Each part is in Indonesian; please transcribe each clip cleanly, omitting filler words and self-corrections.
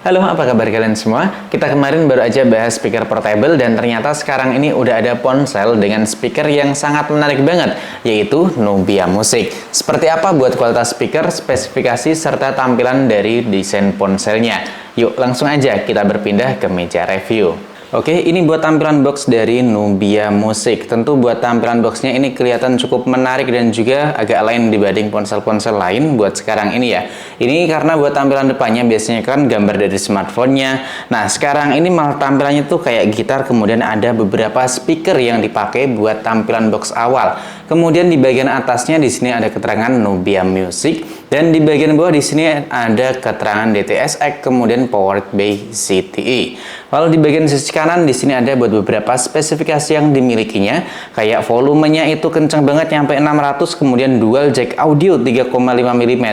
Halo, apa kabar kalian semua? Kita kemarin baru aja bahas speaker portable dan ternyata sekarang ini udah ada ponsel dengan speaker yang sangat menarik banget, yaitu Nubia Music. Seperti apa buat kualitas speaker, spesifikasi, serta tampilan dari desain ponselnya? Yuk, langsung aja kita berpindah ke meja review. Oke, ini buat tampilan box dari Nubia Music. Tentu buat tampilan boxnya ini kelihatan cukup menarik dan juga agak lain dibanding ponsel-ponsel lain buat sekarang ini ya. Ini karena buat tampilan depannya biasanya kan gambar dari smartphone-nya. Nah, sekarang ini malah tampilannya tuh kayak gitar, kemudian ada beberapa speaker yang dipakai buat tampilan box awal. Kemudian di bagian atasnya di sini ada keterangan Nubia Music dan di bagian bawah di sini ada keterangan DTS:X kemudian powered by ZTE. Lalu di bagian sisi kanan di sini ada buat beberapa spesifikasi yang dimilikinya, kayak volumenya itu kenceng banget nyampe 600, kemudian dual jack audio 3,5 mm,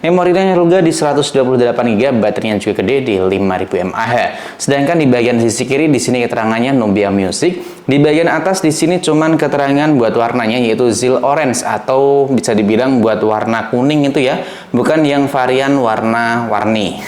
memorinya juga di 128 GB, baterainya juga gede di 5000 mAh. Sedangkan di bagian sisi kiri di sini keterangannya Nubia Music. Di bagian atas di sini cuman keterangan buat warnanya yaitu Zil Orange atau bisa dibilang buat warna kuning itu ya, bukan yang varian warna-warni.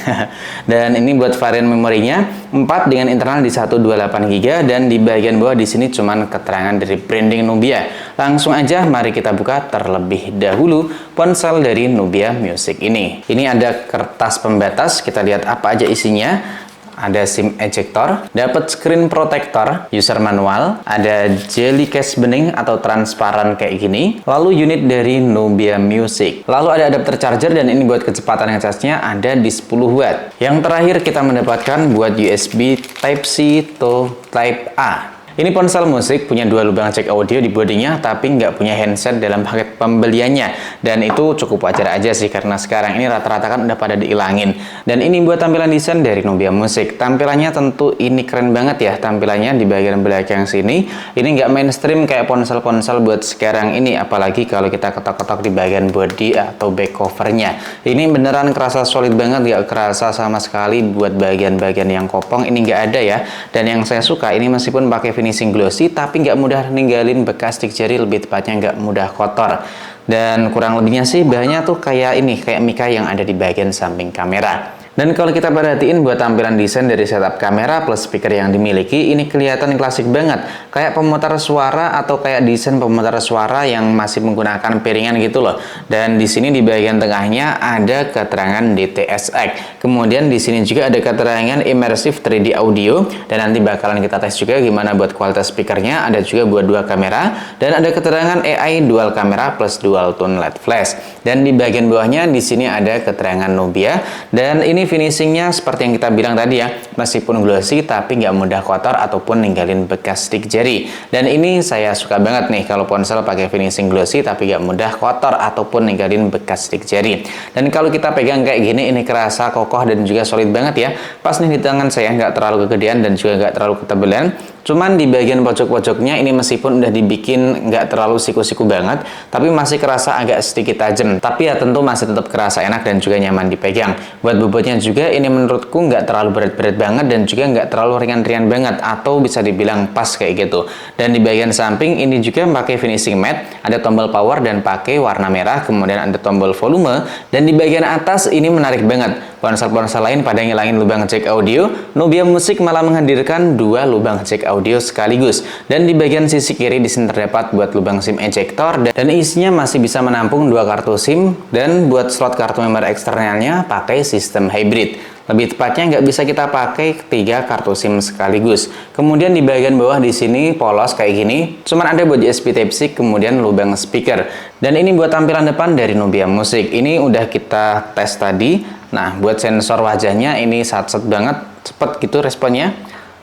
Dan ini buat varian memorinya 4 dengan internal di 128 GB dan di bagian bawah di sini cuman keterangan dari branding Nubia. Langsung aja mari kita buka terlebih dahulu ponsel dari Nubia Music ini. Ini ada kertas pembatas, kita lihat apa aja isinya. Ada SIM ejector, dapat screen protector, user manual, ada jelly case bening atau transparan kayak gini, lalu unit dari Nubia Music, lalu ada adapter charger dan ini buat kecepatan ngecasnya ada di 10 watt. Yang terakhir kita mendapatkan buat USB Type-C to Type-A. Ini ponsel musik punya dua lubang jack audio di bodinya, tapi nggak punya handset dalam paket pembeliannya. Dan itu cukup wajar aja sih, karena sekarang ini rata-rata kan udah pada diilangin. Dan ini buat tampilan desain dari Nubia Music. Tampilannya tentu ini keren banget ya, tampilannya di bagian belakang sini. Ini nggak mainstream kayak ponsel-ponsel buat sekarang ini, apalagi kalau kita ketok-ketok di bagian body atau back covernya. Ini beneran kerasa solid banget, nggak kerasa sama sekali buat bagian-bagian yang kopong, ini nggak ada ya. Dan yang saya suka, ini meskipun pakai finishing glossy tapi nggak mudah ninggalin bekas stick jari, lebih tepatnya nggak mudah kotor. Dan kurang lebihnya sih bahannya tuh kayak ini, kayak mica yang ada di bagian samping kamera. Dan kalau kita perhatiin buat tampilan desain dari setup kamera plus speaker yang dimiliki, ini kelihatan klasik banget, kayak pemutar suara atau kayak desain pemutar suara yang masih menggunakan piringan gitu loh. Dan di sini di bagian tengahnya ada keterangan DTS:X. Kemudian di sini juga ada keterangan immersive 3D audio dan nanti bakalan kita tes juga gimana buat kualitas speakernya. Ada juga buat dua kamera dan ada keterangan AI dual kamera plus dual tone LED flash. Dan di bagian bawahnya di sini ada keterangan Nubia dan ini finishingnya seperti yang kita bilang tadi ya, meskipun glossy tapi nggak mudah kotor ataupun ninggalin bekas stick jari. Dan ini saya suka banget nih kalau ponsel pakai finishing glossy tapi nggak mudah kotor ataupun ninggalin bekas stick jari. Dan kalau kita pegang kayak gini, ini kerasa kokoh dan juga solid banget ya. Pas nih di tangan saya, nggak terlalu kegedean dan juga nggak terlalu ketebalan. Cuman di bagian pojok-pojoknya ini meskipun udah dibikin nggak terlalu siku-siku banget, tapi masih kerasa agak sedikit tajam. Tapi ya tentu masih tetap kerasa enak dan juga nyaman dipegang. Buat bobotnya juga ini menurutku nggak terlalu berat-berat banget dan juga nggak terlalu ringan-ringan banget, atau bisa dibilang pas kayak gitu. Dan di bagian samping ini juga pakai finishing matte, ada tombol power dan pakai warna merah, kemudian ada tombol volume. Dan di bagian atas ini menarik banget. Ponsel-ponsel lain pada ngilangin lubang jack audio, Nubia Music malah menghadirkan dua lubang jack audio sekaligus. Dan di bagian sisi kiri di sini terdapat buat lubang SIM ejector dan isinya masih bisa menampung dua kartu SIM, dan buat slot kartu memori eksternalnya pakai sistem hybrid. Lebih tepatnya nggak bisa kita pakai 3 kartu SIM sekaligus. Kemudian di bagian bawah di sini polos kayak gini, cuman ada buat USB Type-C kemudian lubang speaker. Dan ini buat tampilan depan dari Nubia Music. Ini udah kita tes tadi. Nah, buat sensor wajahnya ini sat-set banget, cepet gitu responnya.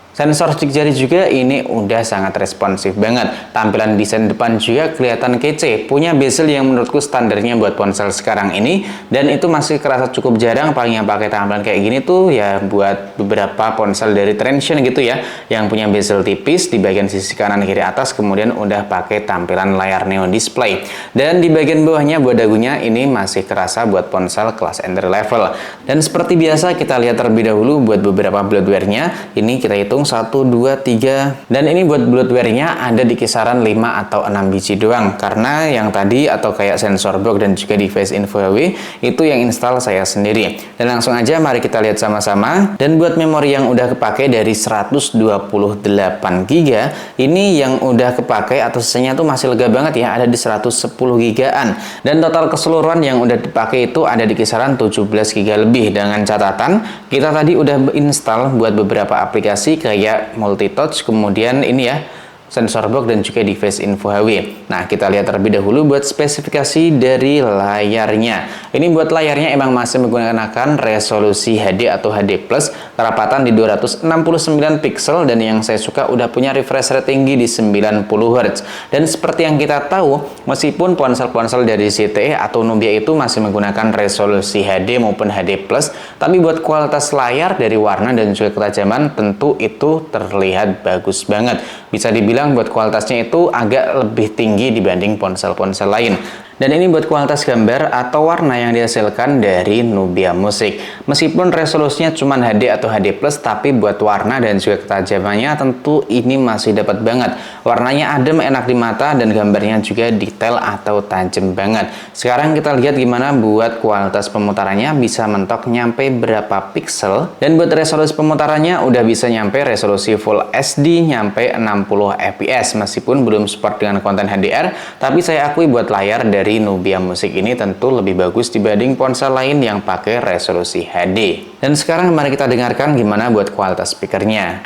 Sensor stick jari juga ini udah sangat responsif banget. Tampilan desain depan juga kelihatan kece. Punya bezel yang menurutku standarnya buat ponsel sekarang ini. Dan itu masih kerasa cukup jarang. Paling yang pakai tampilan kayak gini tuh ya buat beberapa ponsel dari Transsion gitu ya, yang punya bezel tipis di bagian sisi kanan kiri atas, kemudian udah pakai tampilan layar neo display. Dan di bagian bawahnya buat dagunya ini masih kerasa buat ponsel kelas entry level. Dan seperti biasa kita lihat terlebih dahulu buat beberapa bloatware-nya. Ini kita hitung hitung 1, 2, 3. Dan ini buat bloatware-nya ada di kisaran 5 atau 6 biji doang. Karena yang tadi atau kayak sensor box dan juga device info HW itu yang install saya sendiri. Dan langsung aja mari kita lihat sama-sama. Dan buat memori yang udah kepake dari 128 GB, ini yang udah kepake atau sisanya tuh masih lega banget ya, ada di 110 GB-an. Dan total keseluruhan yang udah dipakai itu ada di kisaran 17 GB lebih. Dengan catatan kita tadi udah install buat beberapa aplikasi kayak multitouch, kemudian ini ya sensor box dan juga device info HW. Nah, kita lihat terlebih dahulu buat spesifikasi dari layarnya. Ini buat layarnya emang masih menggunakan resolusi HD atau HD+, kerapatan di 269 pixel, dan yang saya suka udah punya refresh rate tinggi di 90 Hz. Dan seperti yang kita tahu, meskipun ponsel-ponsel dari ZTE atau Nubia itu masih menggunakan resolusi HD maupun HD+, tapi buat kualitas layar dari warna dan juga ketajaman tentu itu terlihat bagus banget. Bisa dibilang buat kualitasnya itu agak lebih tinggi dibanding ponsel-ponsel lain. Dan ini buat kualitas gambar atau warna yang dihasilkan dari Nubia Music. Meskipun resolusinya cuma HD atau HD+, tapi buat warna dan juga ketajamannya tentu ini masih dapat banget. Warnanya adem, enak di mata, dan gambarnya juga detail atau tajam banget. Sekarang kita lihat gimana buat kualitas pemutarannya, bisa mentok nyampe berapa pixel. Dan buat resolusi pemutarannya udah bisa nyampe resolusi Full HD nyampe 60 fps. Meskipun belum support dengan konten HDR, tapi saya akui buat layar dari Nubia Music ini tentu lebih bagus dibanding ponsel lain yang pakai resolusi HD. Dan sekarang mari kita dengarkan gimana buat kualitas speakernya.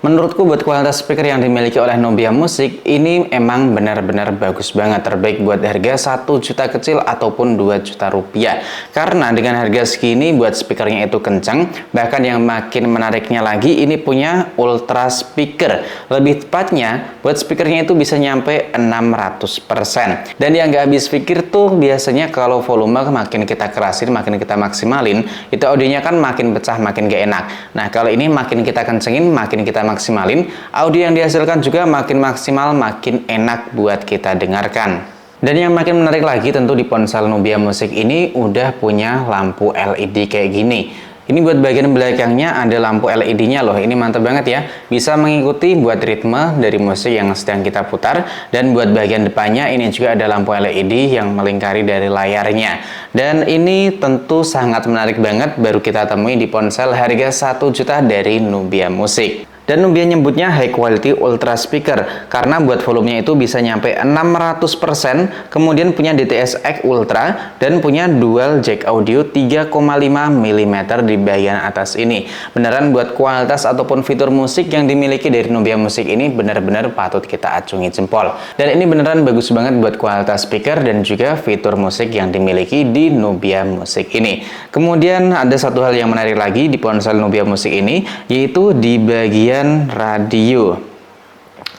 Menurutku buat kualitas speaker yang dimiliki oleh Nubia Music ini emang benar-benar bagus banget, terbaik buat harga 1 juta kecil ataupun 2 juta rupiah. Karena dengan harga segini buat speakernya itu kencang, bahkan yang makin menariknya lagi ini punya ultra speaker. Lebih tepatnya buat speakernya itu bisa nyampe 600%. Dan yang gak habis pikir tuh biasanya kalau volume makin kita kerasin, makin kita maksimalin, itu audionya kan makin pecah, makin gak enak. Nah kalau ini makin kita kencengin, makin kita maksimalin, audio yang dihasilkan juga makin maksimal, makin enak buat kita dengarkan. Dan yang makin menarik lagi tentu di ponsel Nubia Music ini udah punya lampu LED kayak gini. Ini buat bagian belakangnya ada lampu LED-nya loh, ini mantap banget ya. Bisa mengikuti buat ritme dari musik yang sedang kita putar. Dan buat bagian depannya ini juga ada lampu LED yang melingkari dari layarnya. Dan ini tentu sangat menarik banget, baru kita temui di ponsel harga 1 juta dari Nubia Music. Dan Nubia nyebutnya high quality ultra speaker karena buat volumenya itu bisa nyampe 600%, kemudian punya DTS-X Ultra dan punya dual jack audio 3,5 mm di bagian atas ini. Beneran buat kualitas ataupun fitur musik yang dimiliki dari Nubia Music ini benar-benar patut kita acungi jempol. Dan ini beneran bagus banget buat kualitas speaker dan juga fitur musik yang dimiliki di Nubia Music ini. Kemudian ada satu hal yang menarik lagi di ponsel Nubia Music ini, yaitu di bagian radio.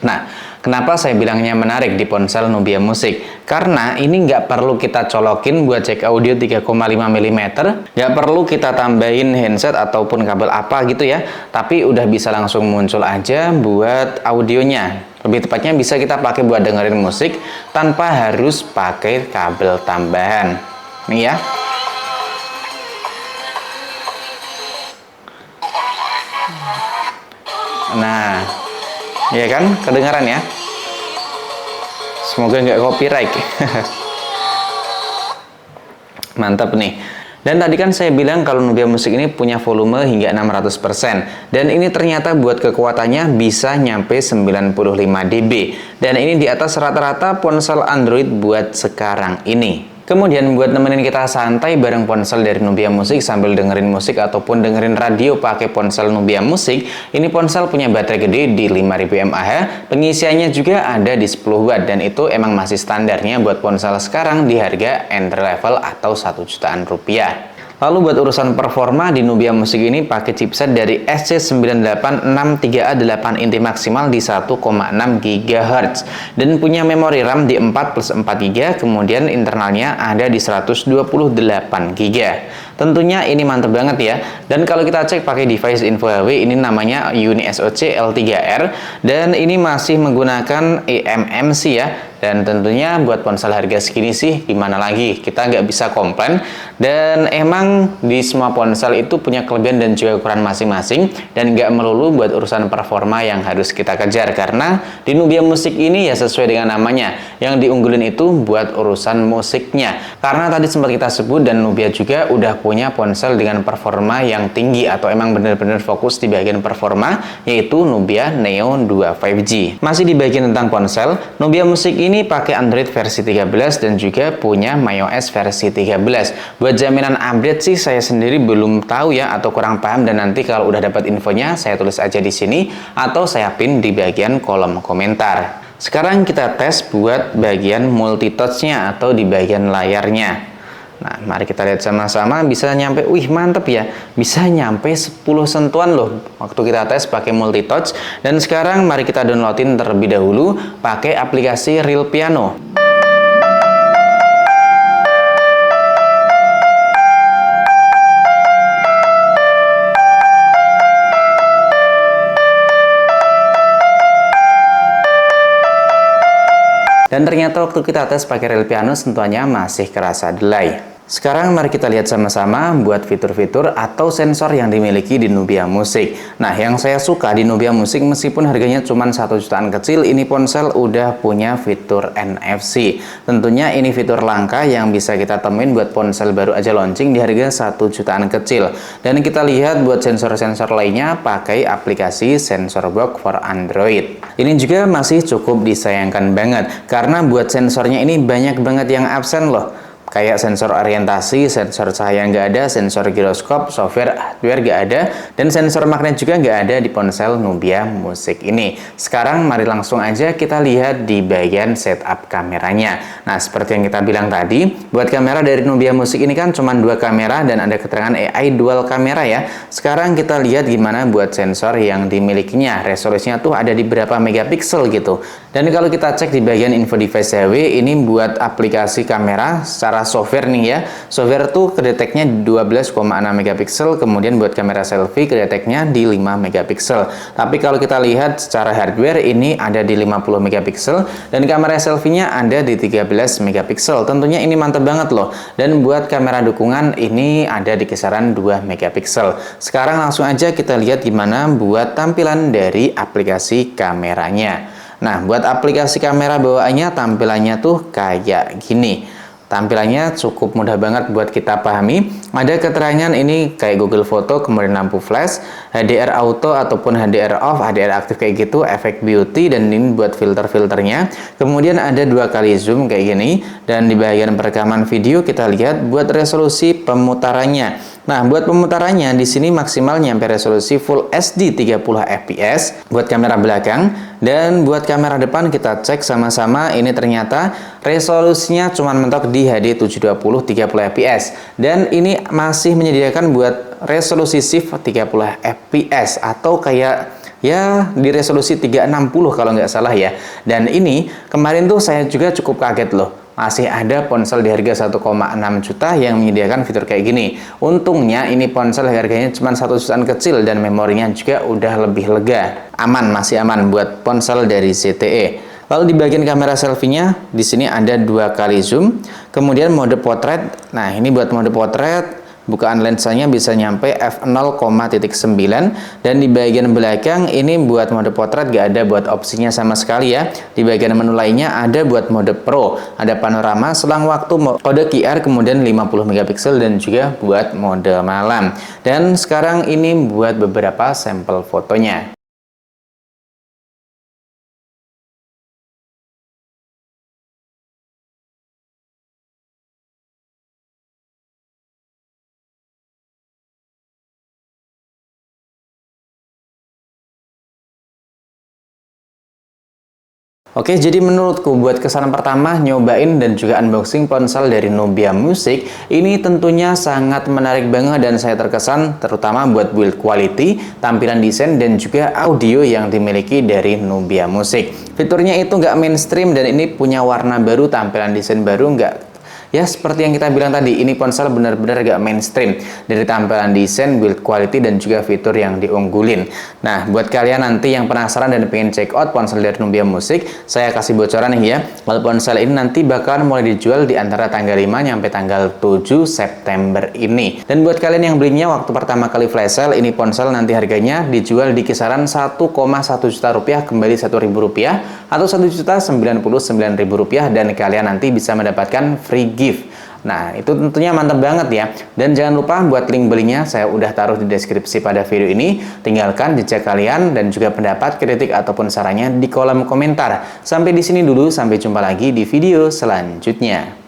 Nah, kenapa saya bilangnya menarik di ponsel Nubia Music? Karena ini nggak perlu kita colokin buat jack audio 3,5 mm, nggak perlu kita tambahin handset ataupun kabel apa gitu ya, tapi udah bisa langsung muncul aja buat audionya. Lebih tepatnya bisa kita pakai buat dengerin musik tanpa harus pakai kabel tambahan. Nih ya. Nah, ya kan, kedengaran ya. Semoga nggak copyright. Mantap nih. Dan tadi kan saya bilang kalau Nubia Music ini punya volume hingga 600%. Dan ini ternyata buat kekuatannya bisa nyampe 95 dB. Dan ini di atas rata-rata ponsel Android buat sekarang ini. Kemudian buat nemenin kita santai bareng ponsel dari Nubia Music sambil dengerin musik ataupun dengerin radio pakai ponsel Nubia Music, ini ponsel punya baterai gede di 5000 mAh, pengisiannya juga ada di 10 watt dan itu emang masih standarnya buat ponsel sekarang di harga entry level atau 1 jutaan rupiah. Lalu buat urusan performa di Nubia Music ini pakai chipset dari SC9863A 8 inti maksimal di 1,6 GHz dan punya memori RAM di 4+4 GB, kemudian internalnya ada di 128 GB. Tentunya ini mantep banget ya. Dan kalau kita cek pakai device info HW, ini namanya UniSoC L3R dan ini masih menggunakan eMMC ya. Dan tentunya buat ponsel harga segini sih gimana lagi, kita nggak bisa komplain. Dan emang di semua ponsel itu punya kelebihan dan juga ukuran masing-masing, dan nggak melulu buat urusan performa yang harus kita kejar, karena di Nubia Musik ini ya sesuai dengan namanya, yang diunggulin itu buat urusan musiknya. Karena tadi sempat kita sebut dan Nubia juga udah punya ponsel dengan performa yang tinggi atau emang bener-bener fokus di bagian performa, yaitu Nubia Neo 2 5G. Masih di bagian tentang ponsel, Nubia Musik ini pakai Android versi 13 dan juga punya iOS versi 13. Buat jaminan update sih saya sendiri belum tahu ya, atau kurang paham, dan nanti kalau udah dapat infonya saya tulis aja di sini atau saya pin di bagian kolom komentar. Sekarang kita tes buat bagian multi touch-nya atau di bagian layarnya. Nah, mari kita lihat sama-sama. Bisa nyampe, wih mantep ya, bisa nyampe 10 sentuhan loh waktu kita tes pakai multi touch. Dan sekarang mari kita downloadin terlebih dahulu pakai aplikasi Real Piano. Dan ternyata waktu kita tes pakai Real Piano sentuhannya masih kerasa delay. Sekarang mari kita lihat sama-sama buat fitur-fitur atau sensor yang dimiliki di Nubia Musik. Nah, yang saya suka di Nubia Musik, meskipun harganya cuma 1 jutaan kecil, ini ponsel udah punya fitur NFC. Tentunya ini fitur langka yang bisa kita temuin buat ponsel baru aja launching di harga 1 jutaan kecil. Dan kita lihat buat sensor-sensor lainnya pakai aplikasi Sensor Box for Android. Ini juga masih cukup disayangkan banget, karena buat sensornya ini banyak banget yang absen loh. Kayak sensor orientasi, sensor cahaya nggak ada, sensor giroskop, software, hardware nggak ada, dan sensor magnet juga nggak ada di ponsel Nubia Musik ini. Sekarang mari langsung aja kita lihat di bagian setup kameranya. Nah, seperti yang kita bilang tadi, buat kamera dari Nubia Musik ini kan cuma 2 kamera dan ada keterangan AI dual kamera ya. Sekarang kita lihat gimana buat sensor yang dimilikinya. Resolusinya tuh ada di berapa megapiksel gitu. Dan kalau kita cek di bagian info device HW, ini buat aplikasi kamera secara software nih ya. Software tuh kedeteknya 12,6 megapiksel, kemudian buat kamera selfie kedeteknya di 5 megapiksel. Tapi kalau kita lihat secara hardware ini ada di 50 megapiksel dan kamera selfie-nya ada di 13 megapiksel. Tentunya ini mantap banget loh. Dan buat kamera dukungan ini ada di kisaran 2 megapiksel. Sekarang langsung aja kita lihat gimana buat tampilan dari aplikasi kameranya. Nah, buat aplikasi kamera bawaannya tampilannya tuh kayak gini. Tampilannya cukup mudah banget buat kita pahami. Ada keterangan ini kayak Google Foto, kemudian lampu flash, HDR auto ataupun HDR off, HDR aktif kayak gitu, efek beauty, dan ini buat filter-filternya. Kemudian ada 2 kali zoom kayak gini, dan di bagian perekaman video kita lihat buat resolusi pemutarannya. Nah, buat pemutarannya di sini maksimal nyampe resolusi Full HD 30 fps buat kamera belakang, dan buat kamera depan kita cek sama-sama, ini ternyata resolusinya cuma mentok di HD 720 30 fps, dan ini masih menyediakan buat resolusi shift 30 fps atau kayak ya di resolusi 360 kalau nggak salah ya. Dan ini kemarin tuh saya juga cukup kaget loh, masih ada ponsel di harga 1,6 juta yang menyediakan fitur kayak gini. Untungnya ini ponsel harganya cuma 1 jutaan kecil dan memorinya juga udah lebih lega. Aman, masih aman buat ponsel dari ZTE. Lalu di bagian kamera selfie-nya di sini ada 2 kali zoom, kemudian mode potret. Nah, ini buat mode potret, bukaan lensanya bisa nyampe f0,9, dan di bagian belakang ini buat mode potret gak ada buat opsinya sama sekali ya. Di bagian menu lainnya ada buat mode pro, ada panorama, selang waktu, kode QR, kemudian 50 megapiksel, dan juga buat mode malam. Dan sekarang ini buat beberapa sampel fotonya. Oke, jadi menurutku buat kesan pertama nyobain dan juga unboxing ponsel dari Nubia Musik ini tentunya sangat menarik banget, dan saya terkesan terutama buat build quality, tampilan desain, dan juga audio yang dimiliki dari Nubia Musik. Fiturnya itu nggak mainstream dan ini punya warna baru, tampilan desain baru, Ya seperti yang kita bilang tadi, ini ponsel benar-benar gak mainstream dari tampilan desain, build quality, dan juga fitur yang diunggulin. Nah, buat kalian nanti yang penasaran dan pengen check out ponsel dari Nubia Music, saya kasih bocoran nih ya, kalau ponsel ini nanti bakalan mulai dijual di antara tanggal 5 sampai tanggal 7 September ini. Dan buat kalian yang belinya waktu pertama kali flash sale, ini ponsel nanti harganya dijual di kisaran 1,1 juta rupiah kembali Rp1.000 atau Rp1.099.000, dan kalian nanti bisa mendapatkan free gift. Nah, itu tentunya mantap banget ya. Dan jangan lupa buat link belinya saya udah taruh di deskripsi pada video ini. Tinggalkan jejak kalian dan juga pendapat, kritik ataupun sarannya di kolom komentar. Sampai di sini dulu, sampai jumpa lagi di video selanjutnya.